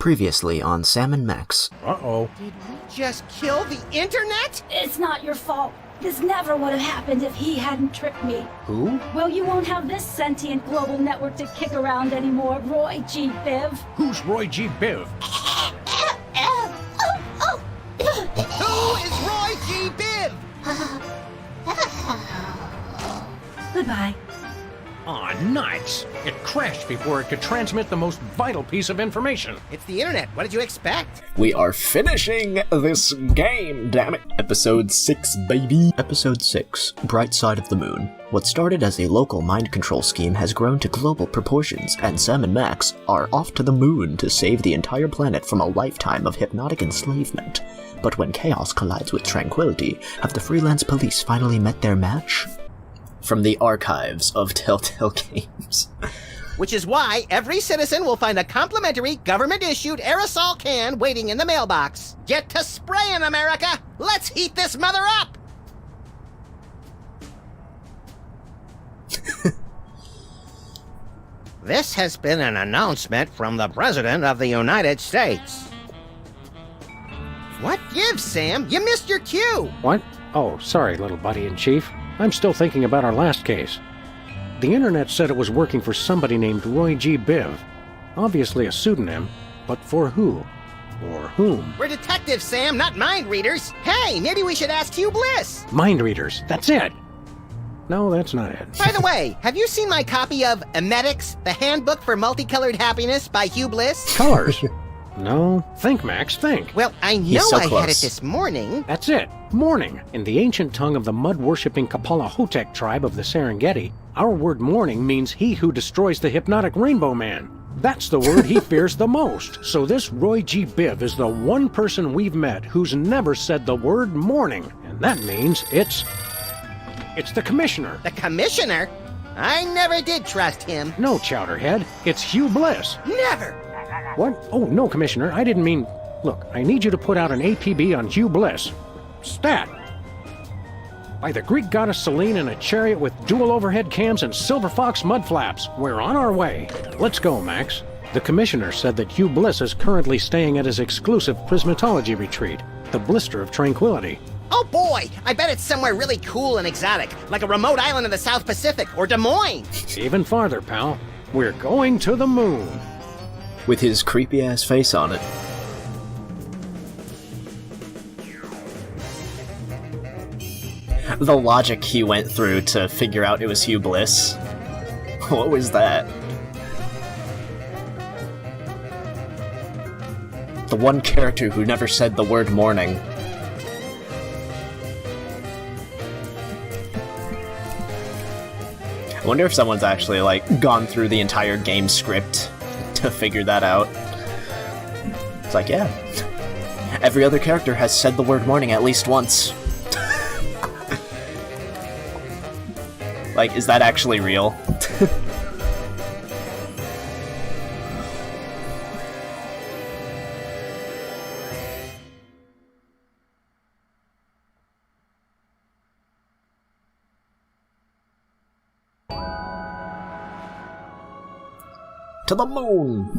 Previously on Sam and Max. Uh-oh. Did we just kill the internet? It's not your fault. This never would have happened if he hadn't tricked me. Who? Well, you won't have this sentient global network to kick around anymore, Roy G. Biv. Who's Roy G. Biv? Who is Roy G. Biv? Goodbye. Aw, nice. It crashed before it could transmit the most vital piece of information. It's the internet. What did you expect? We are finishing this game, damn it. Episode 6, baby. Episode 6, Bright Side of the Moon. What started as a local mind control scheme has grown to global proportions, and Sam and Max are off to the moon to save the entire planet from a lifetime of hypnotic enslavement. But when chaos collides with tranquility, have the freelance police finally met their match? From the archives of Telltale Games. Which is why every citizen will find a complimentary government-issued aerosol can waiting in the mailbox. Get to spraying, America! Let's heat this mother up! This has been an announcement from the President of the United States. What gives, Sam? You missed your cue! What? Oh, sorry, little buddy-in-chief. I'm still thinking about our last case. The internet said it was working for somebody named Roy G. Biv. Obviously a pseudonym, but for who? Or whom? We're detectives, Sam, not mind readers. Hey, maybe we should ask C.O.P.S. Mind readers, that's it! No, that's not it. By the way, have you seen my copy of Emetics, the Handbook for Multicolored Happiness by C.O.P.S? Colors? No. Think, Max, think. Well, I know so I had it close. this morning. That's it. Morning. In the ancient tongue of the mud-worshipping Kapala Hotep tribe of the Serengeti, our word morning means he who destroys the hypnotic Rainbow Man. That's the word he fears the most. So this Roy G. Biv is the one person we've met who's never said the word morning. And that means it's the Commissioner. The Commissioner? I never did trust him. No, Chowderhead. It's Hugh Bliss. Never! What? Oh, no, Commissioner. I didn't mean... Look, I need you to put out an APB on Hugh Bliss. Stat! By the Greek goddess Selene in a chariot with dual overhead cams and silver fox mud flaps. We're on our way. Let's go, Max. The Commissioner said that Hugh Bliss is currently staying at his exclusive prismatology retreat, the Blister of Tranquility. Oh boy, I bet it's somewhere really cool and exotic, like a remote island in the South Pacific or Des Moines. Even farther, pal. We're going to the moon. With his creepy-ass face on it. The logic he went through to figure out it was Hugh Bliss. What was that? The one character who never said the word morning. I wonder if someone's actually, like, gone through the entire game script to figure that out. It's like, yeah. Every other character has said the word morning at least once. Like, is that actually real? To the moon!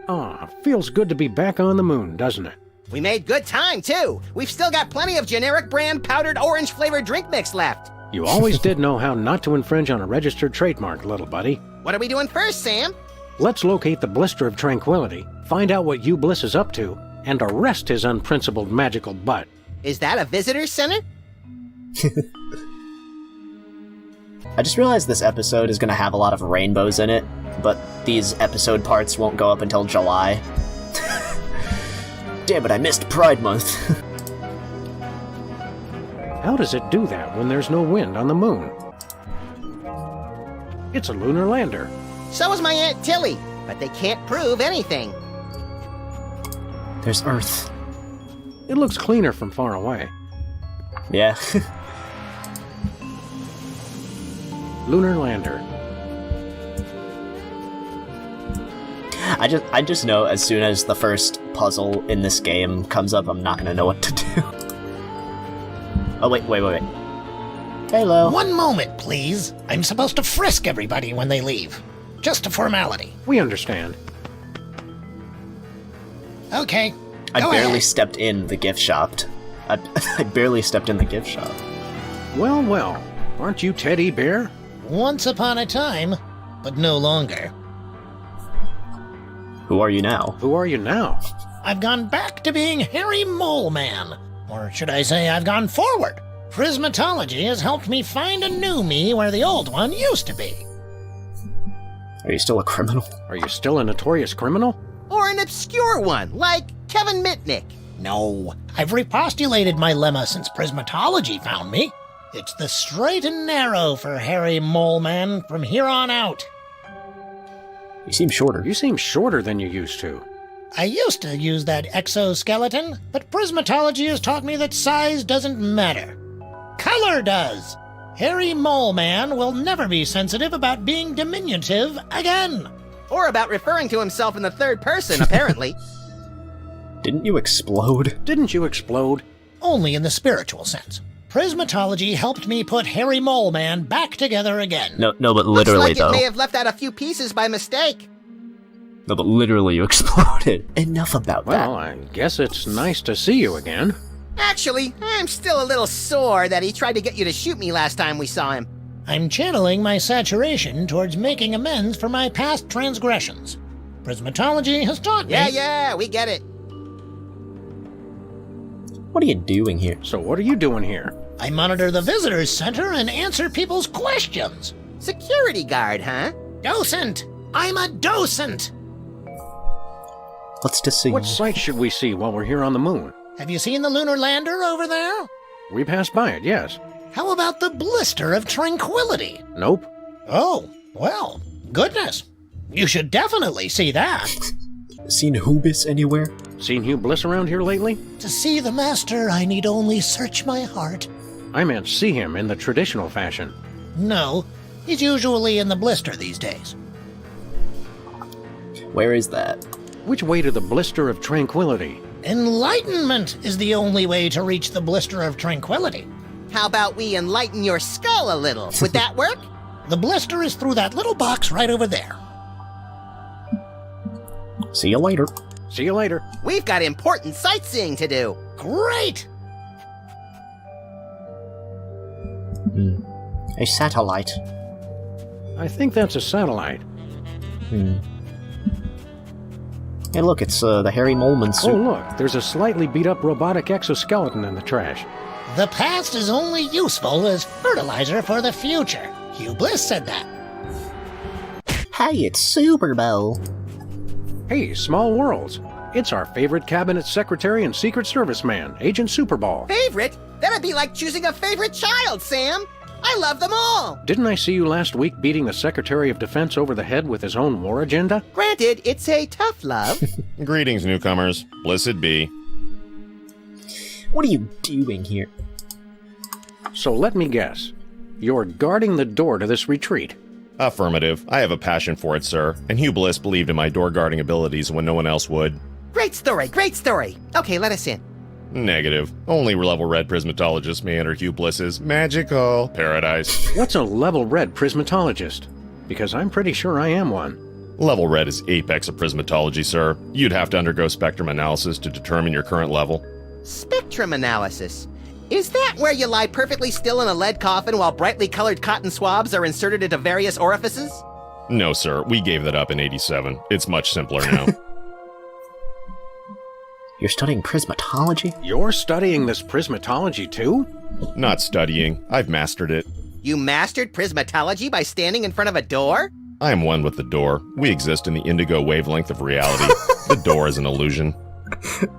Ah, feels good to be back on the moon, doesn't it? We made good time, too. We've still got plenty of generic brand powdered orange flavored drink mix left. You always did know how not to infringe on a registered trademark, little buddy. What are we doing first, Sam? Let's locate the Blister of Tranquility, find out what Hugh Bliss is up to, and arrest his unprincipled magical butt. Is that a visitor center? I just realized this episode is going to have a lot of rainbows in it, but these episode parts won't go up until July. Damn it, I missed Pride Month. How does it do that when there's no wind on the moon? It's a lunar lander. So is my Aunt Tilly, but they can't prove anything. There's Earth. It looks cleaner from far away. Yeah. Lunar lander. I just know as soon as the first puzzle in this game comes up, I'm not gonna know what to do. Oh, wait. Hello. One moment, please. I'm supposed to frisk everybody when they leave. Just a formality. We understand. Okay. I Go barely ahead. stepped in the gift shop. I barely stepped in the gift shop. Well, well. Aren't you Teddy Bear? Once upon a time, but no longer. Who are you now? Who are you now? I've gone back to being Harry Mole Man. Or should I say I've gone forward? Prismatology has helped me find a new me where the old one used to be. Are you still a criminal? Are you still a notorious criminal? Or an obscure one, like Kevin Mitnick. No, I've repostulated my lemma since Prismatology found me. It's the straight and narrow for Harry Mole Man from here on out. You seem shorter. You seem shorter than you used to. I used to use that exoskeleton, but Prismatology has taught me that size doesn't matter. Color does. Harry Mole Man will never be sensitive about being diminutive again. Or about referring to himself in the third person, apparently. Didn't you explode? Didn't you explode? Only in the spiritual sense. Prismatology helped me put Harry Mole Man back together again. No, but literally Looks like though. it may have left out a few pieces by mistake. No, but literally you exploded. Enough about Well, that. I guess it's nice to see you again. Actually, I'm still a little sore that he tried to get you to shoot me last time we saw him. I'm channeling my saturation towards making amends for my past transgressions. Prismatology has taught me. Yeah, we get it. What are you doing here? So what are you doing here? I monitor the visitors center and answer people's questions. Security guard, huh? Docent! I'm a docent! Let's just see. What sight should we see while we're here on the moon? Have you seen the lunar lander over there? We passed by it, yes. How about the Blister of Tranquility? Nope. Oh, well, goodness. You should definitely see that. Seen Hubis anywhere? Seen Hugh Bliss around here lately? To see the master, I need only search my heart. I meant see him in the traditional fashion. No, he's usually in the blister these days. Where is that? Which way to the Blister of Tranquility? Enlightenment is the only way to reach the Blister of Tranquility. How about we enlighten your skull a little? Would that work? The blister is through that little box right over there. See you later. See you later. We've got important sightseeing to do. Great! A satellite. I think that's a satellite. Hey, look, it's the Harry Moleman Oh, suit. look, there's a slightly beat-up robotic exoskeleton in the trash. The past is only useful as fertilizer for the future. Hugh Bliss said that. Hey, it's Super Bowl. Hey, Small Worlds. It's our favorite cabinet secretary and Secret Service man, Agent Superball. Favorite? That'd be like choosing a favorite child, Sam. I love them all. Didn't I see you last week beating the Secretary of Defense over the head with his own war agenda? Granted, it's a tough love. Greetings, newcomers. Blessed be. What are you doing here? So let me guess. You're guarding the door to this retreat. Affirmative. I have a passion for it, sir, and Hugh Bliss believed in my door guarding abilities when no one else would. Great story, great story. Okay, let us in. Negative. Only level red prismatologists may enter Hugh Bliss's magical paradise. What's a level red prismatologist? Because I'm pretty sure I am one. Level red is apex of prismatology, sir. You'd have to undergo spectrum analysis to determine your current level. Spectrum analysis. Is that where you lie perfectly still in a lead coffin while brightly colored cotton swabs are inserted into various orifices? No, sir. We gave that up in 87. It's much simpler now. You're studying prismatology? You're studying this prismatology too? Not studying. I've mastered it. You mastered prismatology by standing in front of a door? I am one with the door. We exist in the indigo wavelength of reality. The door is an illusion.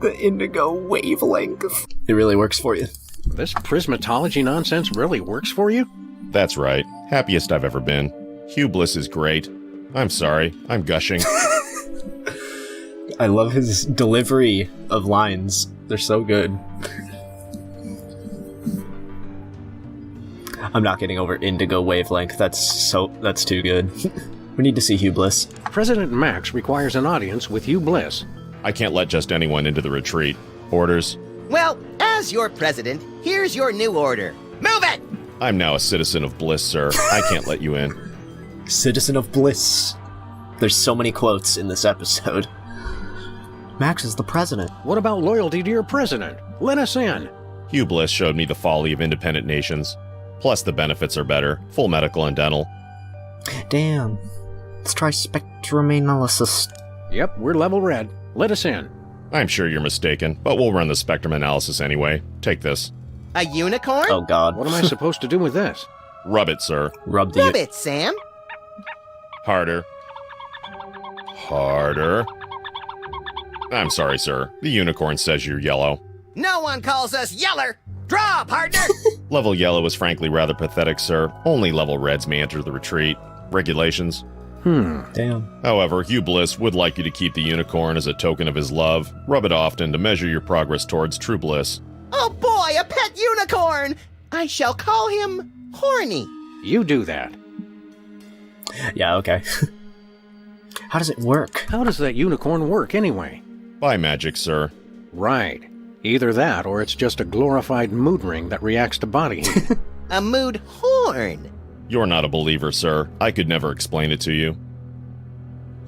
The indigo wavelength. It really works for you. This prismatology nonsense really works for you? That's right. Happiest I've ever been. Hugh Bliss is great. I'm sorry. I'm gushing. I love his delivery of lines. They're so good. I'm not getting over indigo wavelength. That's too good. We need to see Hugh Bliss. President Max requires an audience with Hugh Bliss. I can't let just anyone into the retreat. Orders? Well, as your president, here's your new order. Move it! I'm now a citizen of Bliss, sir. I can't let you in. Citizen of Bliss. There's so many quotes in this episode. Max is the president. What about loyalty to your president? Let us in. Hugh Bliss showed me the folly of independent nations. Plus, the benefits are better. Full medical and dental. Damn. Let's try spectrum analysis. Yep, we're level red. Let us in. I'm sure you're mistaken, but we'll run the spectrum analysis anyway. Take this. A unicorn? Oh god. What am I supposed to do with this? Rub it, sir. Rub the... Rub it, Sam. Harder. Harder. I'm sorry, sir. The unicorn says you're yellow. No one calls us yeller. Draw, partner. Level yellow is frankly rather pathetic, sir. Only level reds may enter the retreat. Regulations. Damn. However, Hugh Bliss would like you to keep the unicorn as a token of his love. Rub it often to measure your progress towards true bliss. Oh boy, a pet unicorn. I shall call him Horny. You do that. Yeah, okay. How does it work? How does that unicorn work anyway? By magic, sir. Right. Either that or it's just a glorified mood ring that reacts to body heat. A mood horn. You're not a believer, sir. I could never explain it to you.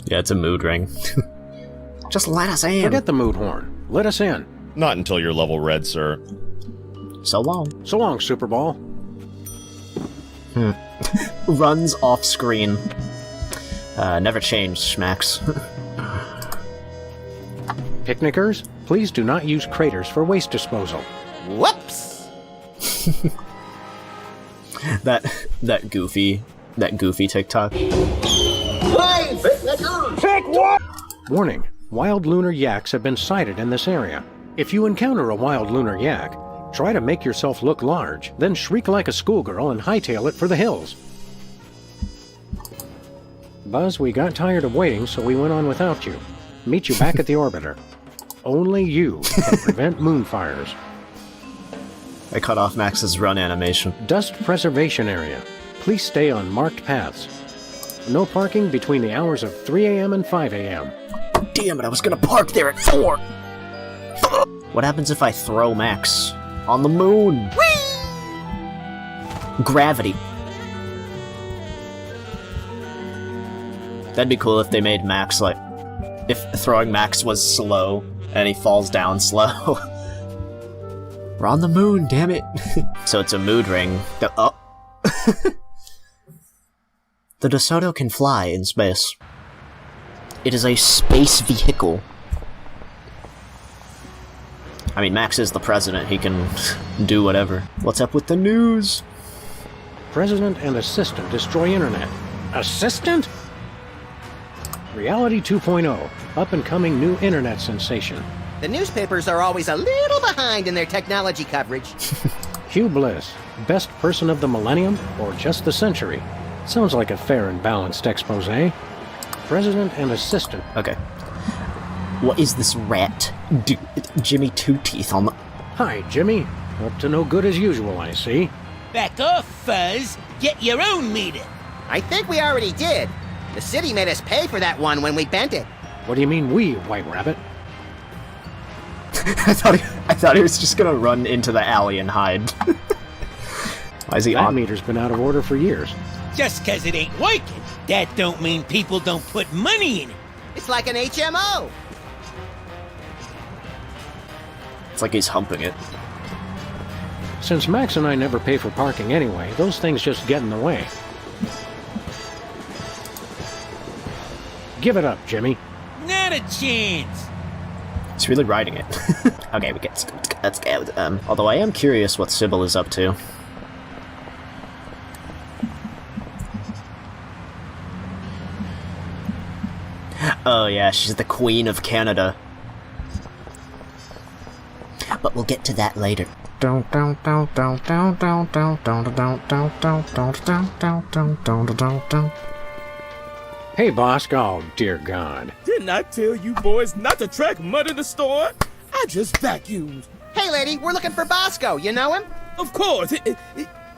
Yeah, it's a mood ring. Just let us in. Forget the mood horn. Let us in. Not until you're level red, sir. So long. So long, Super Ball. Runs off screen. Never changed, Max. Picnickers, please do not use craters for waste disposal. Whoops. that goofy TikTok. Warning, wild lunar yaks have been sighted in this area. If you encounter a wild lunar yak, try to make yourself look large, then shriek like a schoolgirl and hightail it for the hills. Buzz, we got tired of waiting, so we went on without you. Meet you back at the orbiter. Only you can prevent moonfires. I cut off Max's run animation. Dust preservation area. Please stay on marked paths. No parking between the hours of 3 a.m. and 5 a.m. Damn it, I was gonna park there at 4! What happens if I throw Max on the moon? Whee! Gravity. That'd be cool if they made Max like... If throwing Max was slow, and he falls down slow. We're on the moon, damn it. So it's a mood ring. Oh. The DeSoto can fly in space. It is a space vehicle. I mean, Max is the president. He can do whatever. What's up with the news? President and assistant destroy internet. Assistant? Reality 2.0. Up-and-coming new internet sensation. The newspapers are always a little behind in their technology coverage. Hugh Bliss. Best person of the millennium or just the century? Sounds like a fair and balanced expose. President and assistant. Okay. What is this rat? Jimmy Two Teeth on the... Hi, Jimmy. Up to no good as usual, I see. Back off, Fuzz. Get your own meter. I think we already did. The city made us pay for that one when we bent it. What do you mean we, White Rabbit? I thought he was just gonna run into the alley and hide. Why is he That on? meter's been out of order for years. Just 'cause it ain't working, that don't mean people don't put money in it. It's like an HMO. It's like he's humping it. Since Max and I never pay for parking anyway, those things just get in the way. Give it up, Jimmy. Not a chance. He's really riding it. Okay, let's go. Although I am curious what Sybil is up to. Oh yeah, she's the Queen of Canada. But we'll get to that later. Hey, Bosco. Oh, dear God. Didn't I tell you boys not to track mud in the store? I just vacuumed. Hey, lady, we're looking for Bosco. You know him? Of course,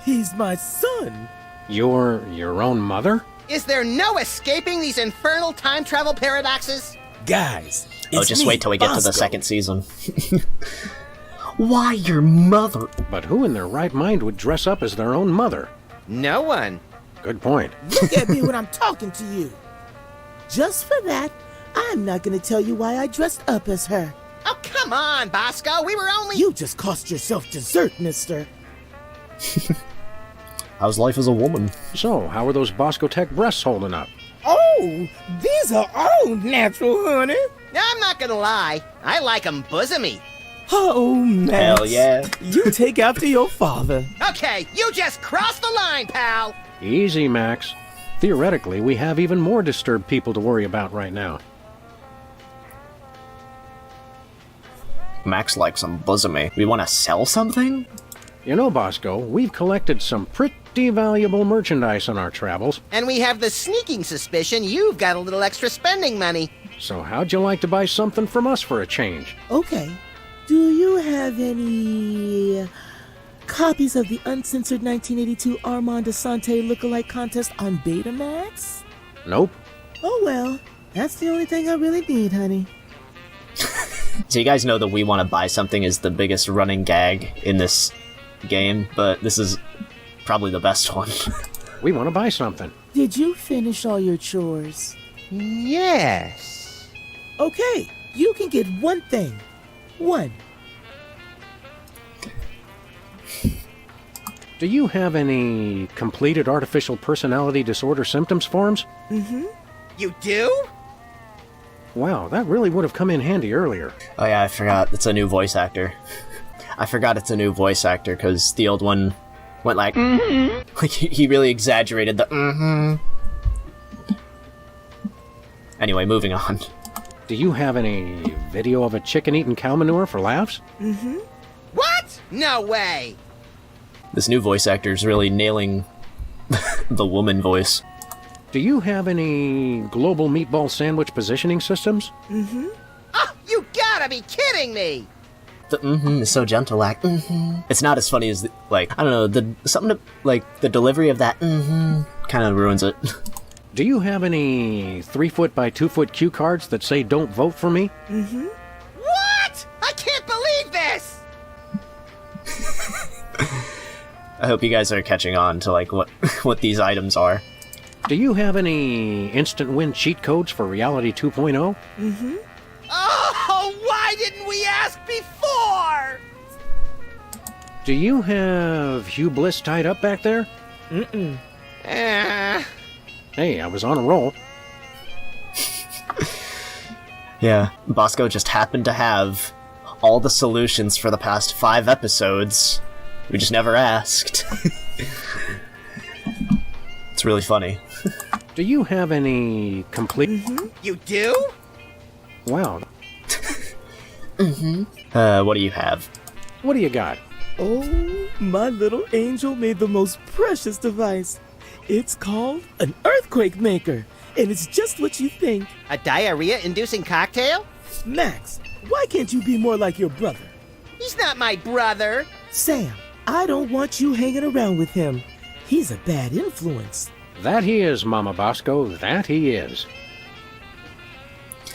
he's my son. Your own mother? Is there no escaping these infernal time travel paradoxes? Guys, Oh, just me, wait till we get to the Bosco. second season. Why your mother? But who in their right mind would dress up as their own mother? No one. Good point. Look at me when I'm talking to you. Just for that, I'm not gonna tell you why I dressed up as her. Oh, come on, Bosco. We were only... You just cost yourself dessert, mister. How's life as a woman? So, how are those Bosco Tech breasts holding up? Oh, these are all natural, honey. I'm not gonna lie. I like 'em bosomy. Oh, Max. Hell yeah. You take after your father. Okay, you just crossed the line, pal. Easy, Max. Theoretically, we have even more disturbed people to worry about right now. Max likes some bosomy. We want to sell something? You know, Bosco, we've collected some pretty valuable merchandise on our travels. And we have the sneaking suspicion you've got a little extra spending money. So how'd you like to buy something from us for a change? Okay. Do you have any copies of the uncensored 1982 Armand Asante lookalike contest on Betamax? Nope. Oh well, that's the only thing I really need, honey. So you guys know that we want to buy something is the biggest running gag in this game, but this is probably the best one. We want to buy something. Did you finish all your chores? Yes. Okay, you can get one thing. One. Do you have any completed artificial personality disorder symptoms forms? Mm-hmm. You do? Wow, that really would have come in handy earlier. Oh yeah, I forgot. It's a new voice actor. I forgot it's a new voice actor because the old one went like, like he really exaggerated the Anyway, moving on. Do you have any video of a chicken eating cow manure for laughs? Mm-hmm. What? No way. This new voice actor is really nailing the woman voice. Do you have any global meatball sandwich positioning systems? Mm-hmm. Oh, you gotta be kidding me. The is so gentle, like It's not as funny as like I don't know the delivery of that kind of ruins it. Do you have any 3-foot by 2-foot cue cards that say "Don't vote for me"? Mm-hmm. What? I can't believe this. I hope you guys are catching on to like what these items are. Do you have any instant win cheat codes for Reality 2.0? Mm-hmm. Oh, why didn't we ask before? Do you have Hugh Bliss tied up back there? Mm-mm. Hey, I was on a roll. Yeah, Bosco just happened to have all the solutions for the past 5 episodes. We just never asked. It's really funny. Do you have any complete... You do? Wow. What do you have? What do you got? Oh, my little angel made the most precious device. It's called an earthquake maker, and it's just what you think. A diarrhea-inducing cocktail? Max, why can't you be more like your brother? He's not my brother. Sam, I don't want you hanging around with him. He's a bad influence. That he is, Mama Bosco, that he is.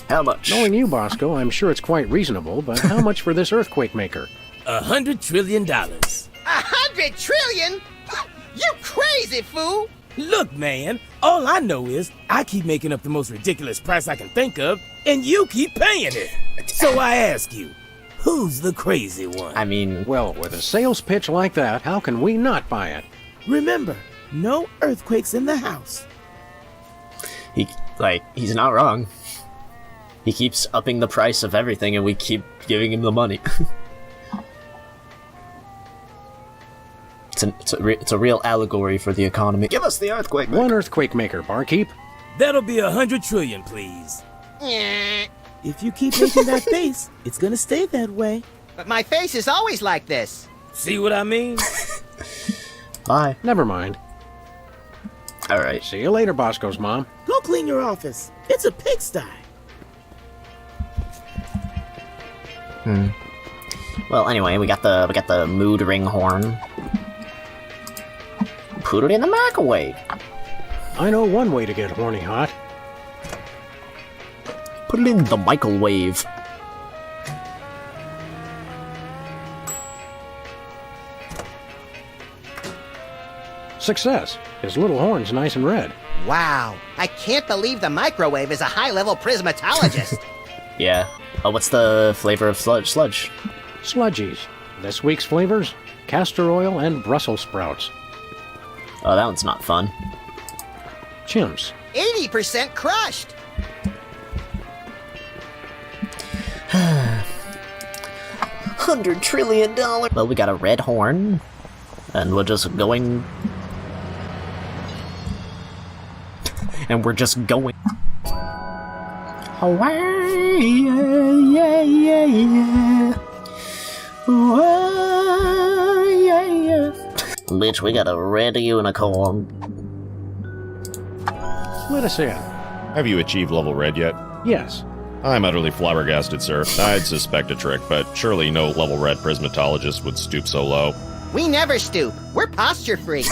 How much? Knowing you, Bosco, I'm sure it's quite reasonable, but how much for this earthquake maker? $100 trillion. 100 trillion? You crazy fool! Look, man, all I know is I keep making up the most ridiculous price I can think of, and you keep paying it. So I ask you, who's the crazy one? I mean, Well, with a sales pitch like that, how can we not buy it? Remember, no earthquakes in the house. he's not wrong. He keeps upping the price of everything and we keep giving him the money. It's a real allegory for the economy. Give us the earthquake maker. One earthquake maker, barkeep. That'll be 100 trillion, please. If you keep making that face, it's gonna stay that way. But my face is always like this. See what I mean? Bye. Never mind. Alright. See you later, Bosco's mom. Go clean your office. It's a pigsty. Well, anyway, we got the mood ring horn. Put it in the microwave. I know one way to get horny hot. Put it in the microwave. Success. His little horn's nice and red. Wow, I can't believe the microwave is a high-level prismatologist. Yeah. Oh, what's the flavor of sludge? Sludgies. This week's flavors? Castor oil and Brussels sprouts. Oh, that one's not fun. Chimps. 80% crushed. $100 trillion. Well, we got a red horn, and we're just going. And we're just going. Away, yeah, yeah, yeah. Away, yeah, yeah. Bitch, we got a red unicorn. Let us in. Have you achieved level red yet? Yes. I'm utterly flabbergasted, sir. I'd suspect a trick, but surely no level red prismatologist would stoop so low. We never stoop. We're posture freaks.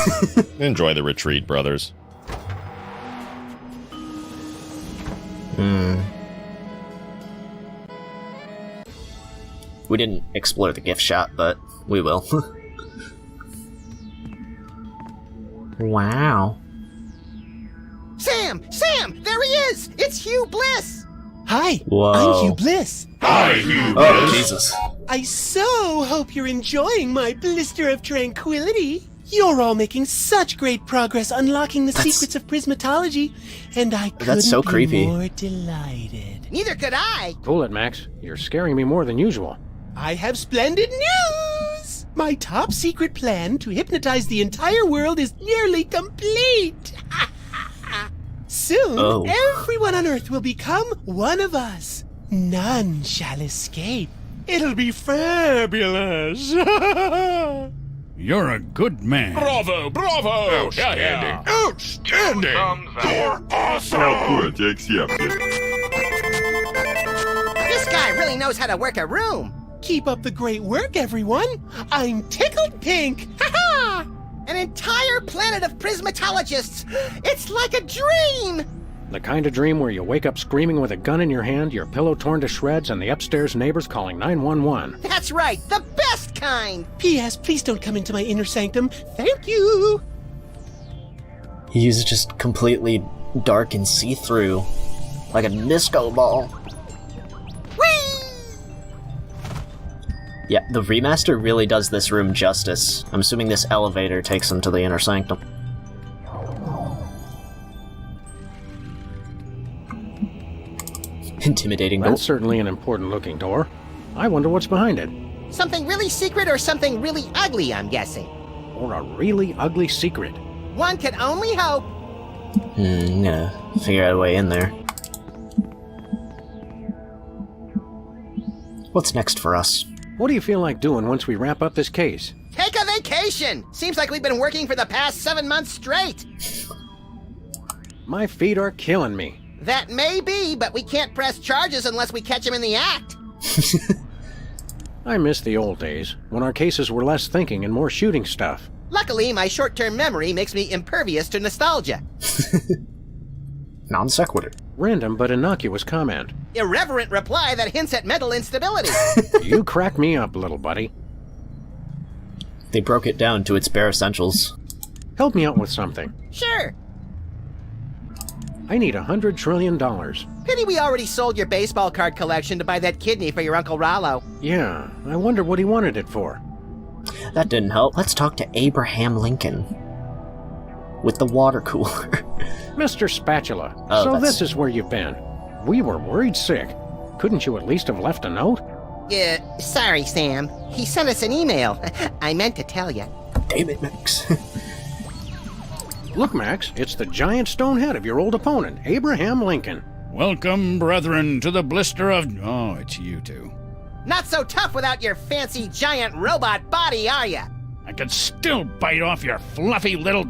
Enjoy the retreat, brothers. We didn't explore the gift shop, but we will. Wow. Sam! There he is! It's Hugh Bliss! Hi, Whoa. I'm Hugh Bliss. Oh, Jesus. I so hope you're enjoying my Blister of Tranquility. You're all making such great progress unlocking the secrets of prismatology, and I couldn't so creepy. be more delighted. Neither could I! Cool it, Max. You're scaring me more than usual. I have splendid news! My top secret plan to hypnotize the entire world is nearly complete! Soon, everyone on Earth will become one of us. None shall escape. It'll be fabulous! You're a good man. Bravo! Outstanding! Outstanding! You're awesome! This guy really knows how to work a room! Keep up the great work, everyone! I'm tickled pink! Ha-ha! An entire planet of prismatologists! It's like a dream! The kind of dream where you wake up screaming with a gun in your hand, your pillow torn to shreds, and the upstairs neighbors calling 911. That's right, the best kind! P.S. Please don't come into my inner sanctum. Thank you! He's just completely dark and see-through. Like a disco ball. Whee! Yeah, the remaster really does this room justice. I'm assuming this elevator takes him to the inner sanctum. Intimidating door. That's certainly an important-looking door. I wonder what's behind it. Something really secret or something really ugly, I'm guessing. Or a really ugly secret. One can only hope. I'm gonna figure out a way in there. What's next for us? What do you feel like doing once we wrap up this case? Take a vacation! Seems like we've been working for the past 7 months straight. My feet are killing me. That may be, but we can't press charges unless we catch him in the act. I miss the old days, when our cases were less thinking and more shooting stuff. Luckily, my short-term memory makes me impervious to nostalgia. Non sequitur. Random but innocuous comment. Irreverent reply that hints at mental instability. You crack me up, little buddy. They broke it down to its bare essentials. Help me out with something. Sure. I need $100 trillion. Pity we already sold your baseball card collection to buy that kidney for your Uncle Rollo. Yeah, I wonder what he wanted it for. That didn't help. Let's talk to Abraham Lincoln. With the water cooler. Mr. Spatula, Oh, so that's- this is where you've been. We were worried sick. Couldn't you at least have left a note? Sorry, Sam. He sent us an email. I meant to tell you. Damn it, Max. Look, Max, it's the giant stone head of your old opponent, Abraham Lincoln. Welcome, brethren, to the Blister of... Oh, it's you two. Not so tough without your fancy giant robot body, are ya? I could still bite off your fluffy little...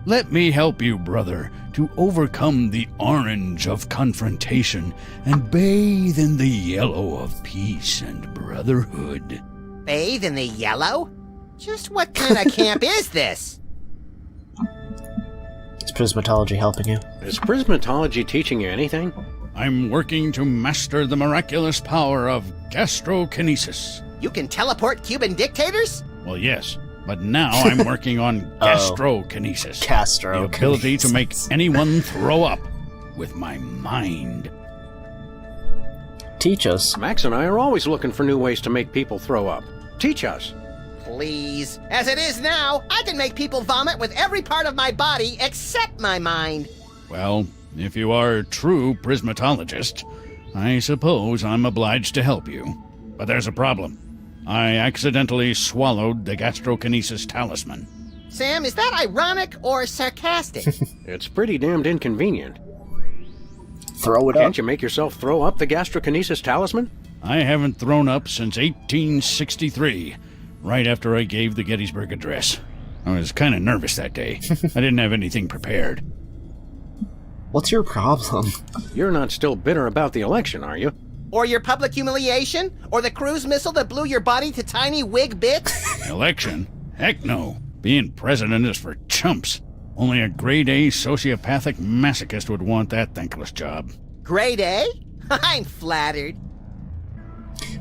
Let me help you, brother, to overcome the orange of confrontation and bathe in the yellow of peace and brotherhood. Bathe in the yellow? Just what kind of camp is this? Is prismatology helping you? Is prismatology teaching you anything? I'm working to master the miraculous power of gastrokinesis. You can teleport Cuban dictators? Well, yes, But now I'm working on gastrokinesis. The ability to make anyone throw up with my mind. Teach us. Max and I are always looking for new ways to make people throw up. Teach us. Please. As it is now, I can make people vomit with every part of my body except my mind. Well, if you are a true prismatologist, I suppose I'm obliged to help you. But there's a problem. I accidentally swallowed the gastrokinesis talisman. Sam, is that ironic or sarcastic? It's pretty damned inconvenient. Throw it up. Can't you make yourself throw up the gastrokinesis talisman? I haven't thrown up since 1863, right after I gave the Gettysburg Address. I was kind of nervous that day. I didn't have anything prepared. What's your problem? You're not still bitter about the election, are you? Or your public humiliation? Or the cruise missile that blew your body to tiny wig bits? Election? Heck no. Being president is for chumps. Only a grade-A sociopathic masochist would want that thankless job. Grade A? I'm flattered.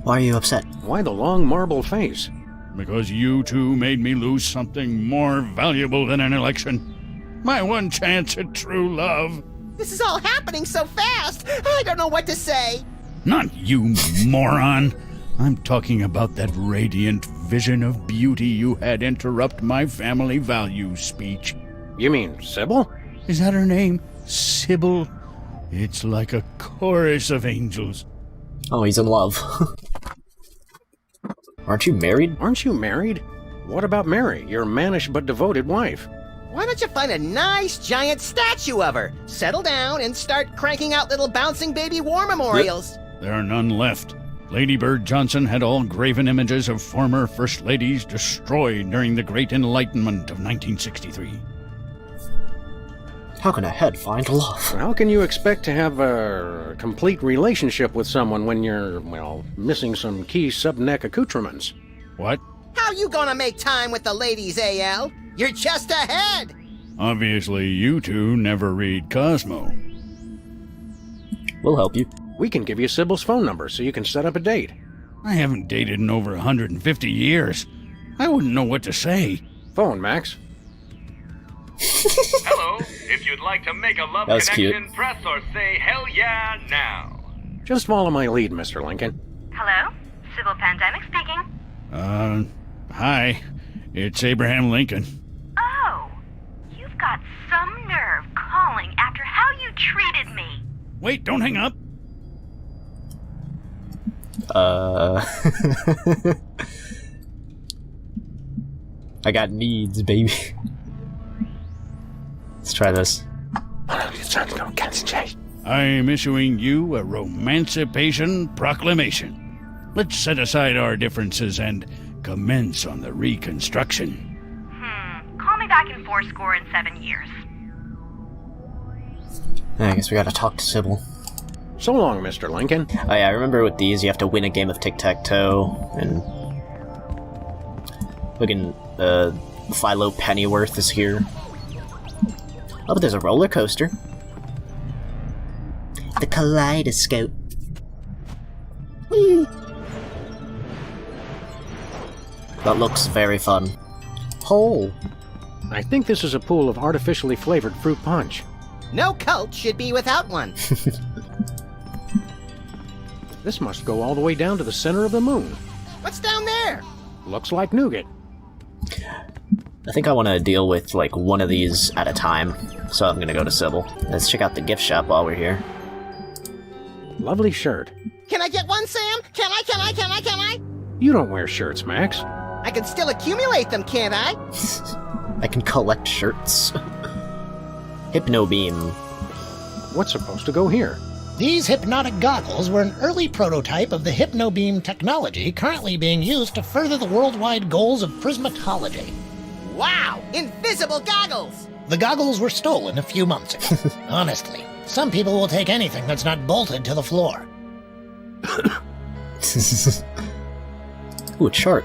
Why are you upset? Why the long marble face? Because you two made me lose something more valuable than an election. My one chance at true love. This is all happening so fast, I don't know what to say. Not you, moron. I'm talking about that radiant vision of beauty you had interrupt my family values speech. You mean Sybil? Is that her name? Sybil? It's like a chorus of angels. Oh, he's in love. Aren't you married? Aren't you married? What about Mary, your mannish but devoted wife? Why don't you find a nice giant statue of her, settle down, and start cranking out little bouncing baby war memorials? There are none left. Lady Bird Johnson had all graven images of former First Ladies destroyed during the Great Enlightenment of 1963. How can a head find love? How can you expect to have a complete relationship with someone when you're, well, missing some key sub-neck accoutrements? What? How you gonna make time with the ladies, AL? You're just ahead! Obviously, you two never read Cosmo. We'll help you. We can give you Sybil's phone number so you can set up a date. I haven't dated in over 150 years. I wouldn't know what to say. Phone, Max. Hello. If you'd like to make a love connection, cute. press or say hell yeah now. Just follow my lead, Mr. Lincoln. Hello? Sybil Pandemic speaking. Hi. It's Abraham Lincoln. Oh, you've got some nerve calling after how you treated me. Wait, don't hang up. I got needs, baby. Let's try this. I'm issuing you a Romancipation Proclamation. Let's set aside our differences and commence on the reconstruction. Call me back in 7 years. I guess we gotta talk to Sybil. So long, Mr. Lincoln. Oh yeah, I remember with these you have to win a game of tic-tac-toe, and... Fucking, Philo Pennyworth is here. Oh, but there's a roller coaster. The kaleidoscope. Whee! That looks very fun. Hole. I think this is a pool of artificially flavored fruit punch. No cult should be without one. This must go all the way down to the center of the moon. What's down there? Looks like nougat. I think I want to deal with, like, one of these at a time, so I'm gonna go to Sybil. Let's check out the gift shop while we're here. Lovely shirt. Can I get one, Sam? Can I? You don't wear shirts, Max. I can still accumulate them, can't I? I can collect shirts. Hypno Beam. What's supposed to go here? These hypnotic goggles were an early prototype of the Hypnobeam technology currently being used to further the worldwide goals of prismatology. Wow! Invisible goggles! The goggles were stolen a few months ago. Honestly, some people will take anything that's not bolted to the floor. Ooh, a chart.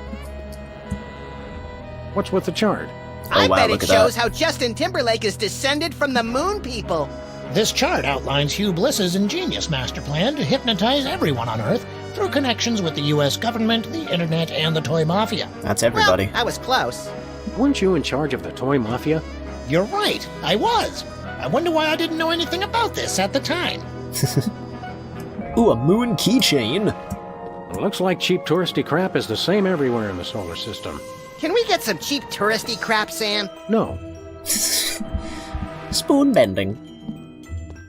What's with the chart? I bet it shows how Justin Timberlake is descended from the moon people. This chart outlines Hugh Bliss's ingenious master plan to hypnotize everyone on Earth through connections with the U.S. government, the internet, and the toy mafia. That's everybody. Well, I was close. Weren't you in charge of the toy mafia? You're right, I was. I wonder why I didn't know anything about this at the time. Ooh, a moon keychain. It looks like cheap touristy crap is the same everywhere in the solar system. Can we get some cheap touristy crap, Sam? No. Spoon bending.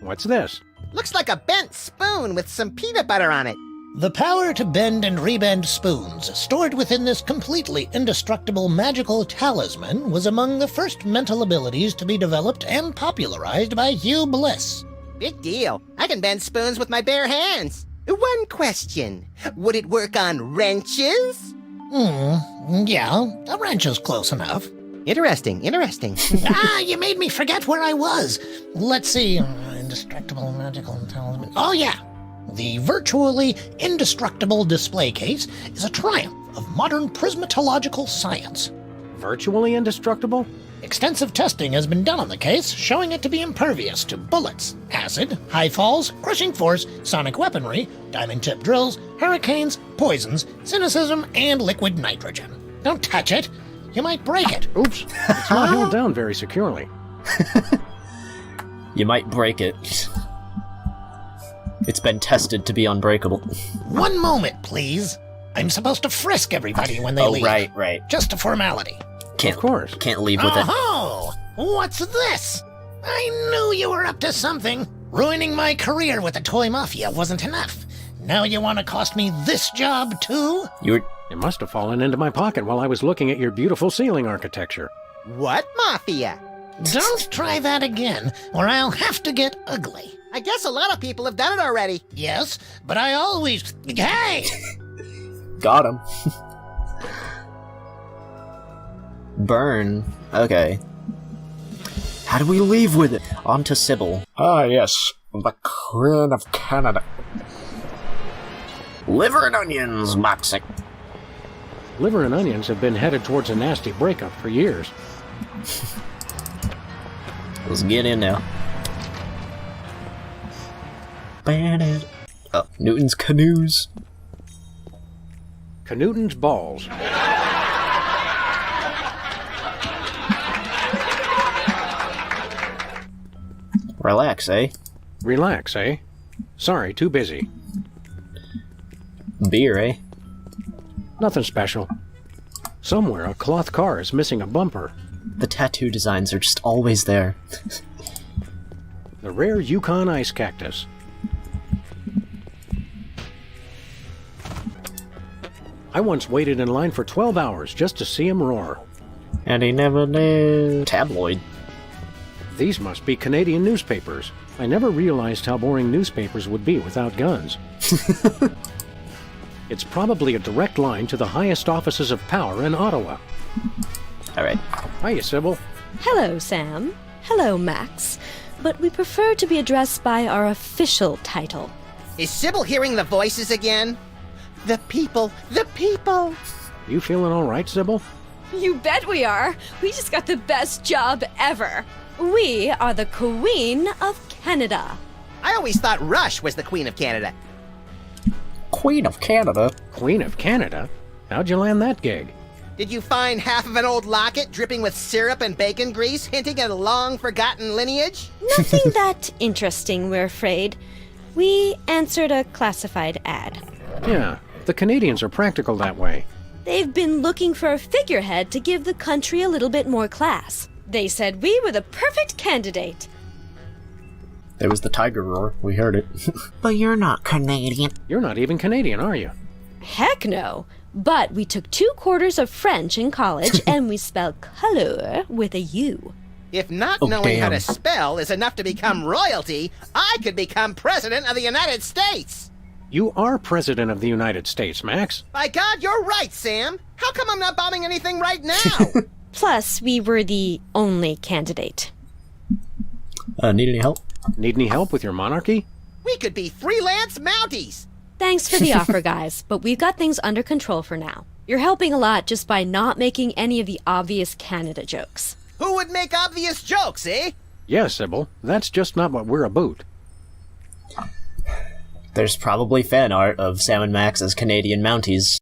What's this? Looks like a bent spoon with some peanut butter on it. The power to bend and rebend spoons, stored within this completely indestructible magical talisman, was among the first mental abilities to be developed and popularized by Hugh Bliss. Big deal. I can bend spoons with my bare hands. One question. Would it work on wrenches? Yeah, a wrench is close enough. Interesting. You made me forget where I was. Let's see. Indestructible magical talisman. Oh, yeah. The virtually indestructible display case is a triumph of modern prismatological science. Virtually indestructible? Extensive testing has been done on the case, showing it to be impervious to bullets, acid, high falls, crushing force, sonic weaponry, diamond-tipped drills, hurricanes, poisons, cynicism, and liquid nitrogen. Don't touch it. You might break it. Oops. It's not held down very securely. You might break it. It's been tested to be unbreakable. One moment, please. I'm supposed to frisk everybody when they leave. Oh, right. Just a formality. Of course. Can't leave with it. Oh, what's this? I knew you were up to something. Ruining my career with the toy mafia wasn't enough. Now you want to cost me this job, too? It must have fallen into my pocket while I was looking at your beautiful ceiling architecture. What mafia? Don't try that again, or I'll have to get ugly. I guess a lot of people have done it already. Yes, but I always... Hey! Got him. Burn. Okay. How do we leave with it? On to Sybil. Ah, yes. The Queen of Canada. Liver and onions, Moxic. Liver and onions have been headed towards a nasty breakup for years. Let's get in now. Oh, Newton's canoes. Newton's balls. Relax, eh? Relax, eh? Sorry, too busy. Beer, eh? Nothing special. Somewhere a cloth car is missing a bumper. The tattoo designs are just always there. The rare Yukon ice cactus. I once waited in line for 12 hours just to see him roar. And he never did. Tabloid. These must be Canadian newspapers. I never realized how boring newspapers would be without guns. It's probably a direct line to the highest offices of power in Ottawa. Alright. Hiya, Sybil. Hello, Sam. Hello, Max. But we prefer to be addressed by our official title. Is Sybil hearing the voices again? The people! You feeling all right, Sybil? You bet we are. We just got the best job ever. We are the Queen of Canada. I always thought Rush was the Queen of Canada. Queen of Canada? Queen of Canada? How'd you land that gig? Did you find half of an old locket dripping with syrup and bacon grease, hinting at a long-forgotten lineage? Nothing that interesting, we're afraid. We answered a classified ad. Yeah, the Canadians are practical that way. They've been looking for a figurehead to give the country a little bit more class. They said we were the perfect candidate. There was the tiger roar. We heard it. But you're not Canadian. You're not even Canadian, are you? Heck no. But we took 2 quarters of French in college, and we spell color with a U. If not knowing how to spell is enough to become royalty, I could become President of the United States! You are President of the United States, Max. By God, you're right, Sam! How come I'm not bombing anything right now? Plus, we were the only candidate. Need any help? Need any help with your monarchy? We could be freelance Mounties! Thanks for the offer, guys, but we've got things under control for now. You're helping a lot just by not making any of the obvious Canada jokes. Who would make obvious jokes, eh? Yes, Sybil. That's just not what we're about. There's probably fan art of Sam and Max as Canadian Mounties.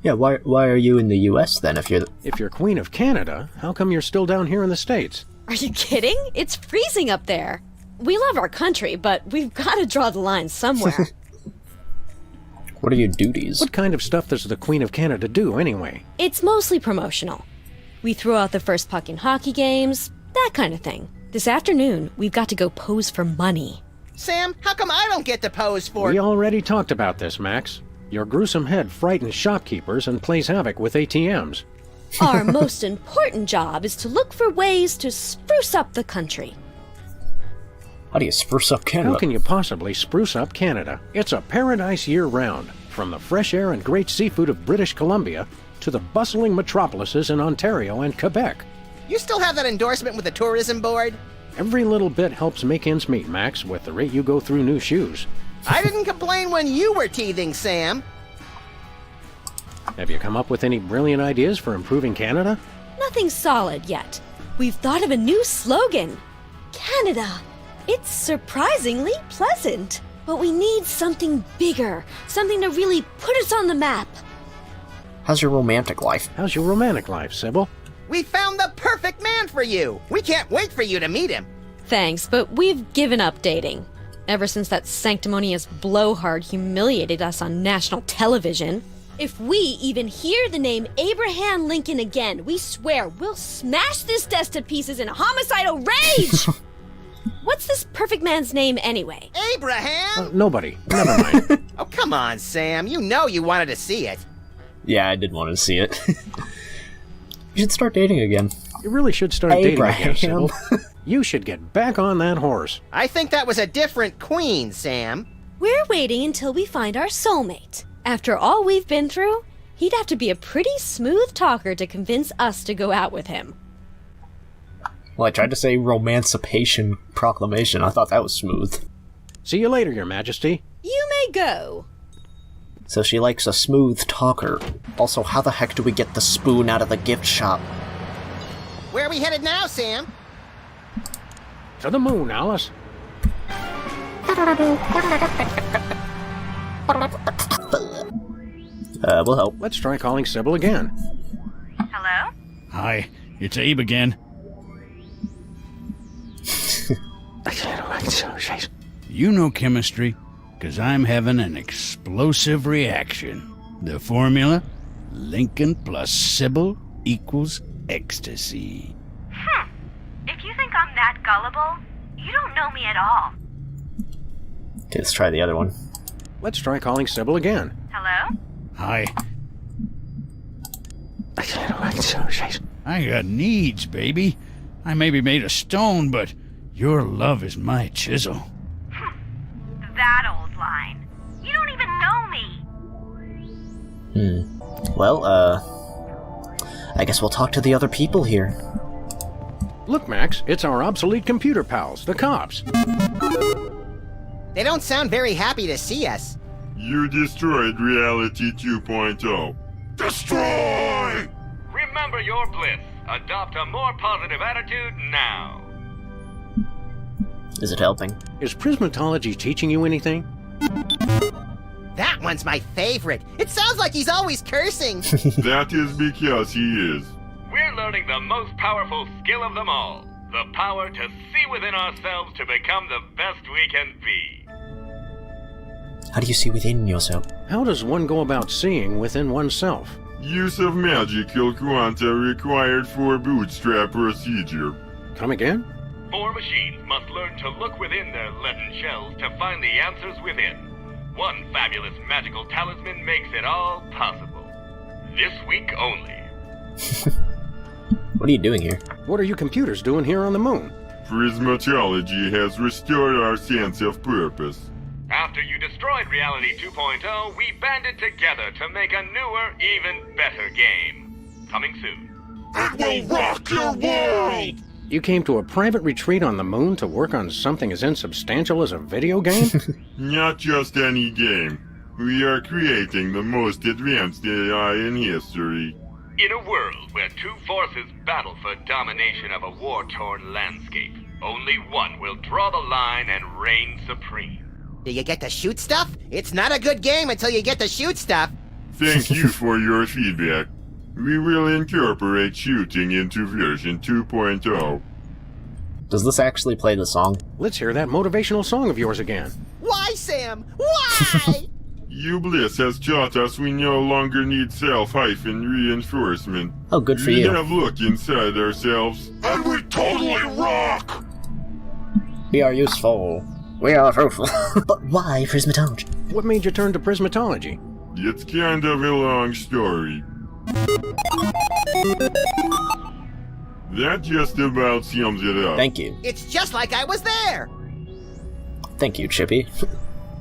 Yeah, why are you in the US then if you're If you're Queen of Canada, how come you're still down here in the States? Are you kidding? It's freezing up there. We love our country, but we've got to draw the line somewhere. What are your duties? What kind of stuff does the Queen of Canada do, anyway? It's mostly promotional. We throw out the first puck in hockey games, that kind of thing. This afternoon, we've got to go pose for money. Sam, how come I don't get to pose for... We already talked about this, Max. Your gruesome head frightens shopkeepers and plays havoc with ATMs. Our most important job is to look for ways to spruce up the country. How do you spruce up Canada? How can you possibly spruce up Canada? It's a paradise year-round, from the fresh air and great seafood of British Columbia to the bustling metropolises in Ontario and Quebec. You still have that endorsement with the tourism board? Every little bit helps make ends meet, Max, with the rate you go through new shoes. I didn't complain when you were teething, Sam. Have you come up with any brilliant ideas for improving Canada? Nothing solid yet. We've thought of a new slogan. Canada. It's surprisingly pleasant. But we need something bigger. Something to really put us on the map. How's your romantic life? How's your romantic life, Sybil? We found the perfect man for you. We can't wait for you to meet him. Thanks, but we've given up dating. Ever since that sanctimonious blowhard humiliated us on national television. If we even hear the name Abraham Lincoln again, we swear we'll smash this desk to pieces in a homicidal rage! What's this perfect man's name anyway? Abraham? Nobody. Never mind. Oh, come on, Sam. You know you wanted to see it. Yeah, I did want to see it. You should start dating again. You really should start dating again, Abraham. Sybil. You should get back on that horse. I think that was a different queen, Sam. We're waiting until we find our soulmate. After all we've been through, he'd have to be a pretty smooth talker to convince us to go out with him. Well, I tried to say Romancipation Proclamation. I thought that was smooth. See you later, Your Majesty. You may go. So she likes a smooth talker. Also, how the heck do we get the spoon out of the gift shop? Where are we headed now, Sam? To the moon, Alice. We'll help. Let's try calling Sybil again. Hello? Hi, it's Abe again. You know chemistry, 'cause I'm having an explosive reaction. The formula? Lincoln plus Sybil equals ecstasy. If you think I'm that gullible, you don't know me at all. Okay, let's try the other one. Let's try calling Sybil again. Hello? Hi. I got needs, baby. I may be made of stone, but your love is my chisel. That old line. You don't even know me. Well, I guess we'll talk to the other people here. Look, Max, it's our obsolete computer pals, the cops. They don't sound very happy to see us. You destroyed Reality 2.0. Destroy! Remember your bliss. Adopt a more positive attitude now. Is it helping? Is Prismatology teaching you anything? That one's my favorite. It sounds like he's always cursing. That is because he is. We're learning the most powerful skill of them all. The power to see within ourselves to become the best we can be. How do you see within yourself? How does one go about seeing within oneself? Use of magical quanta required for bootstrap procedure. Come again? 4 machines must learn to look within their leaden shells to find the answers within. One fabulous magical talisman makes it all possible. This week only. What are you doing here? What are you computers doing here on the moon? Prismatology has restored our sense of purpose. After you destroyed Reality 2.0, we banded together to make a newer, even better game. Coming soon. It will rock your world! You came to a private retreat on the moon to work on something as insubstantial as a video game? Not just any game. We are creating the most advanced AI in history. In a world where two forces battle for domination of a war-torn landscape, only one will draw the line and reign supreme. Do you get to shoot stuff? It's not a good game until you get to shoot stuff. Thank you for your feedback. We will incorporate shooting into version 2.0. Does this actually play the song? Let's hear that motivational song of yours again. Why, Sam? Why? U.B.L.I.S. has taught us we no longer need self-reinforcement. Oh, good for we you. We have look inside ourselves, and we totally rock! We are useful. We are fruitful. But why prismatology? What made you turn to prismatology? It's kind of a long story. That just about sums it up. Thank you. It's just like I was there! Thank you, Chippy.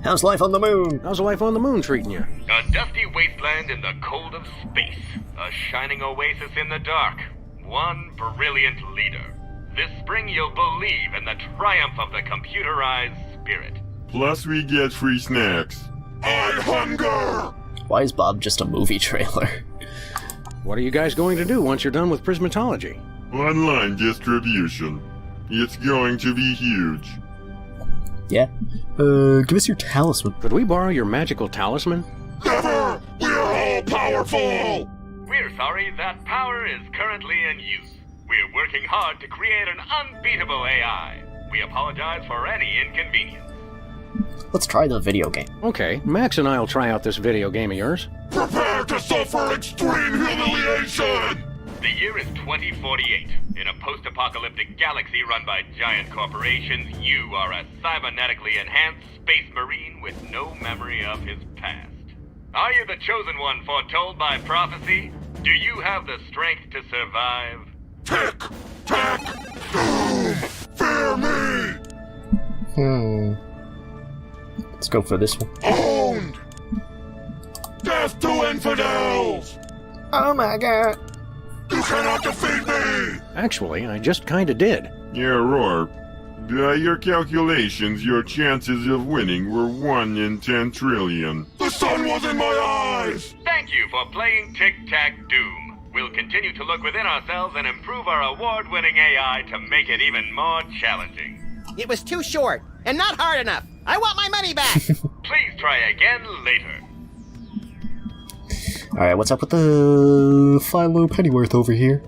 How's life on the moon? How's life on the moon treating you? A dusty wasteland in the cold of space. A shining oasis in the dark. One brilliant leader. This spring you'll believe in the triumph of the computerized spirit. Plus we get free snacks. I hunger! Why is Bob just a movie trailer? What are you guys going to do once you're done with prismatology? Online distribution. It's going to be huge. Yeah? Give us your talisman. Could we borrow your magical talisman? Never! We're all powerful! We're sorry, that power is currently in use. We're working hard to create an unbeatable AI. We apologize for any inconvenience. Let's try the video game. Okay, Max and I'll try out this video game of yours. Prepare to suffer extreme humiliation! The year is 2048. In a post-apocalyptic galaxy run by giant corporations, you are a cybernetically enhanced space marine with no memory of his past. Are you the chosen one foretold by prophecy? Do you have the strength to survive? Tick! Tack! Doom! Fear me! Let's go for this one. Owned! Death to infidels! Oh my god. You cannot defeat me! Actually, I just kinda did. Yeah, Roar. By your calculations, your chances of winning were 1 in 10 trillion. The sun was in my eyes! Thank you for playing Tic-Tac-Doom. We'll continue to look within ourselves and improve our award-winning AI to make it even more challenging. It was too short, and not hard enough. I want my money back! Please try again later. Alright, what's up with the Philo Pennyworth over here?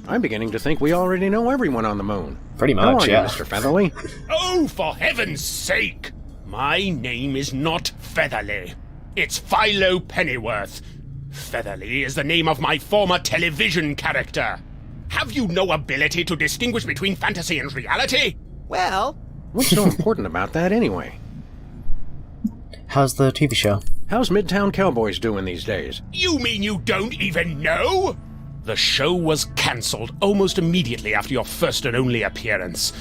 I'm beginning to think we already know everyone on the moon. Pretty much, How are yeah. you, Mr. Featherly? Oh, for heaven's sake! My name is not Featherly. It's Philo Pennyworth. Featherly is the name of my former television character. Have you no ability to distinguish between fantasy and reality? Well... What's so important about that anyway? How's the TV show? How's Midtown Cowboys doing these days? You mean you don't even know? The show was cancelled almost immediately after your first and only appearance.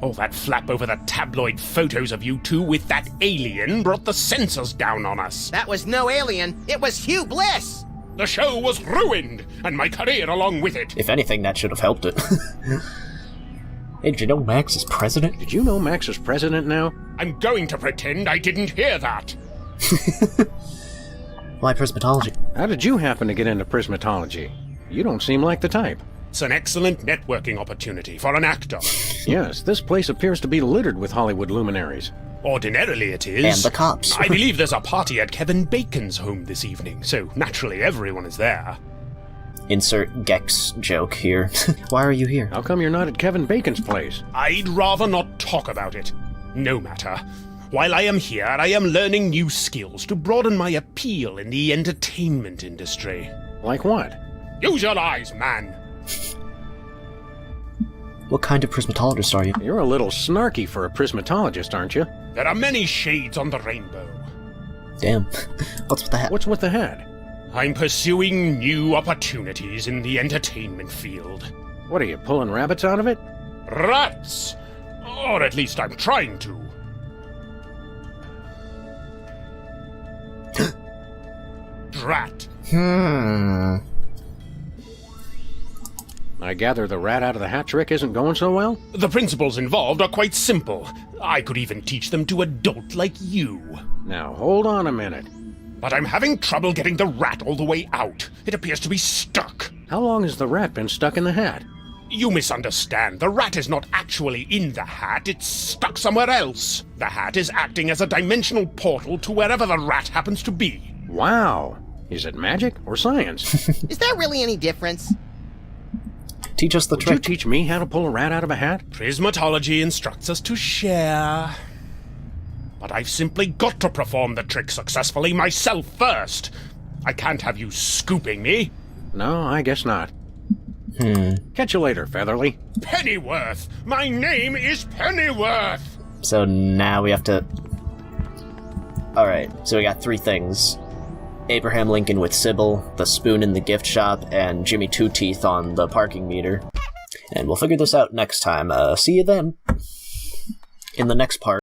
All that flap over the tabloid photos of you two with that alien brought the censors down on us. That was no alien. It was U.B.L.I.S. The show was ruined, and my career along with it. If anything, that should have helped it. Hey, did you know Max is president? Did you know Max is president now? I'm going to pretend I didn't hear that. Why prismatology? How did you happen to get into prismatology? You don't seem like the type. It's an excellent networking opportunity for an actor. Yes, this place appears to be littered with Hollywood luminaries. Ordinarily it is. And the cops. I believe there's a party at Kevin Bacon's home this evening, so naturally everyone is there. Insert Gex joke here. Why are you here? How come you're not at Kevin Bacon's place? I'd rather not talk about it. No matter. While I am here, I am learning new skills to broaden my appeal in the entertainment industry. Like what? Use your eyes, man! What kind of prismatologist are you? You're a little snarky for a prismatologist, aren't you? There are many shades on the rainbow. Damn. What's with the hat? What's with the hat? I'm pursuing new opportunities in the entertainment field. What are you, pulling rabbits out of it? Rats! Or at least I'm trying to. Drat. I gather the rat out of the hat trick isn't going so well? The principles involved are quite simple. I could even teach them to a dolt like you. Now, hold on a minute. But I'm having trouble getting the rat all the way out. It appears to be stuck. How long has the rat been stuck in the hat? You misunderstand. The rat is not actually in the hat. It's stuck somewhere else. The hat is acting as a dimensional portal to wherever the rat happens to be. Wow. Is it magic or science? Is there really any difference? Teach us the Would trick. you teach me how to pull a rat out of a hat? Prismatology instructs us to share. But I've simply got to perform the trick successfully myself first. I can't have you scooping me. No, I guess not. Catch you later, Featherly. Pennyworth! My name is Pennyworth! So now we have to... Alright, so we got 3 things. Abraham Lincoln with Sybil, the spoon in the gift shop, and Jimmy Two Teeth on the parking meter. And we'll figure this out next time. See you then. In the next part.